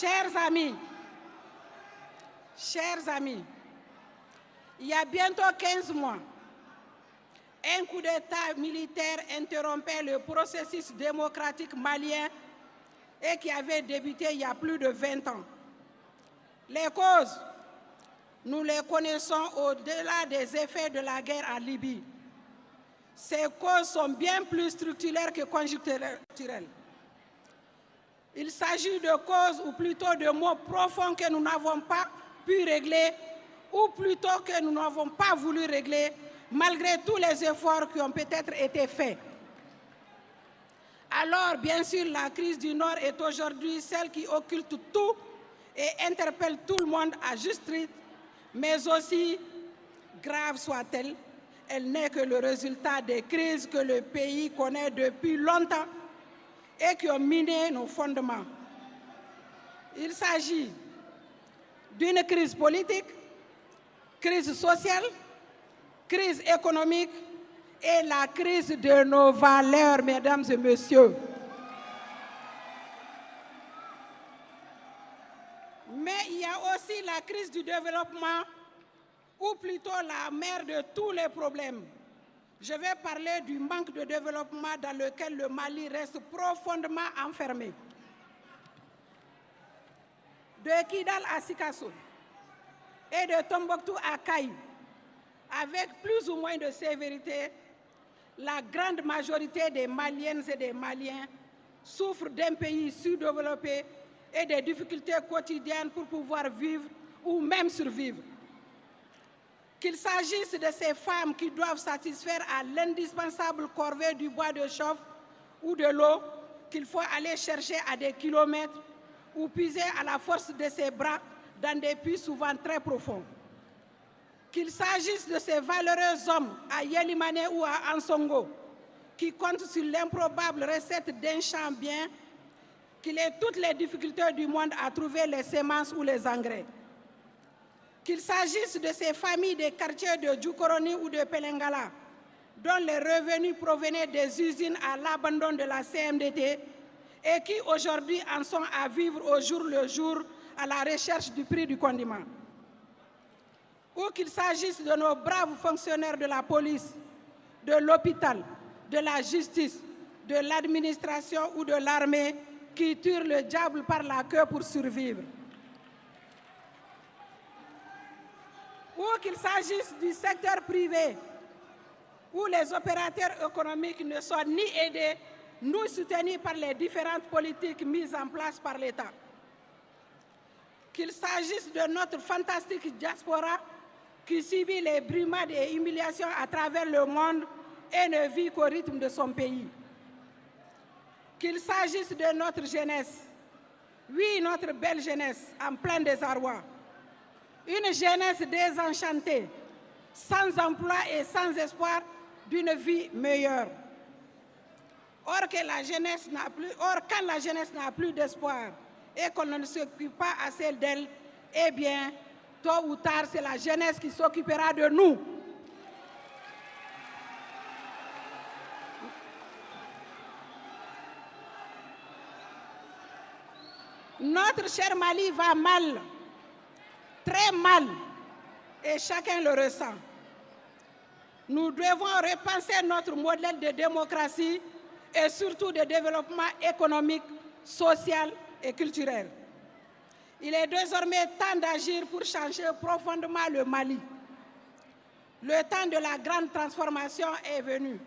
Chers amis, il y a bientôt 15 mois, un coup d'État militaire interrompait le processus démocratique malien et qui avait débuté il y a plus de 20 ans. Les causes, nous les connaissons au-delà des effets de la guerre en Libye. Ces causes sont bien plus structurelles que conjoncturelles. Il s'agit de causes ou plutôt de maux profonds que nous n'avons pas pu régler ou plutôt que nous n'avons pas voulu régler malgré tous les efforts qui ont peut-être été faits. Alors, bien sûr, la crise du Nord est aujourd'hui celle qui occulte tout et interpelle tout le monde à juste titre, mais aussi, grave soit-elle, elle n'est que le résultat des crises que le pays connaît depuis longtemps et qui ont miné nos fondements. Il s'agit d'une crise politique, crise sociale, crise économique et la crise de nos valeurs, mesdames et messieurs. Mais il y a aussi la crise du développement, ou plutôt la mère de tous les problèmes. Je vais parler du manque de développement dans lequel le Mali reste profondément enfermé. De Kidal à Sikasso et de Tombouctou à Caï, avec plus ou moins de sévérité, la grande majorité des Maliennes et des Maliens souffrent d'un pays sous-développé et des difficultés quotidiennes pour pouvoir vivre ou même survivre. Qu'il s'agisse de ces femmes qui doivent satisfaire à l'indispensable corvée du bois de chauffe ou de l'eau qu'il faut aller chercher à des kilomètres ou puiser à la force de ses bras dans des puits souvent très profonds. Qu'il s'agisse de ces valeureux hommes à Yelimane ou à Ansongo qui comptent sur l'improbable recette d'un champ bien, qu'il ait toutes les difficultés du monde à trouver les semences ou les engrais. Qu'il s'agisse de ces familles des quartiers de Djoukoroni ou de Pelengala, dont les revenus provenaient des usines à l'abandon de la CMDT et qui aujourd'hui en sont à vivre au jour le jour à la recherche du prix du condiment. Ou qu'il s'agisse de nos braves fonctionnaires de la police, de l'hôpital, de la justice, de l'administration ou de l'armée qui tuent le diable par la queue pour survivre. Ou qu'il s'agisse du secteur privé, où les opérateurs économiques ne sont ni aidés, ni soutenus par les différentes politiques mises en place par l'État. Qu'il s'agisse de notre fantastique diaspora qui subit les brimades et humiliations à travers le monde et ne vit qu'au rythme de son pays. Qu'il s'agisse de notre jeunesse, oui, notre belle jeunesse en plein désarroi, une jeunesse désenchantée, sans emploi et sans espoir d'une vie meilleure. Or, quand la jeunesse n'a plus d'espoir et qu'on ne s'occupe pas assez d'elle, eh bien, tôt ou tard, c'est la jeunesse qui s'occupera de nous. Notre cher Mali va mal, très mal, et chacun le ressent. Nous devons repenser notre modèle de démocratie et surtout de développement économique, social et culturel. Il est désormais temps d'agir pour changer profondément le Mali. Le temps de la grande transformation est venu.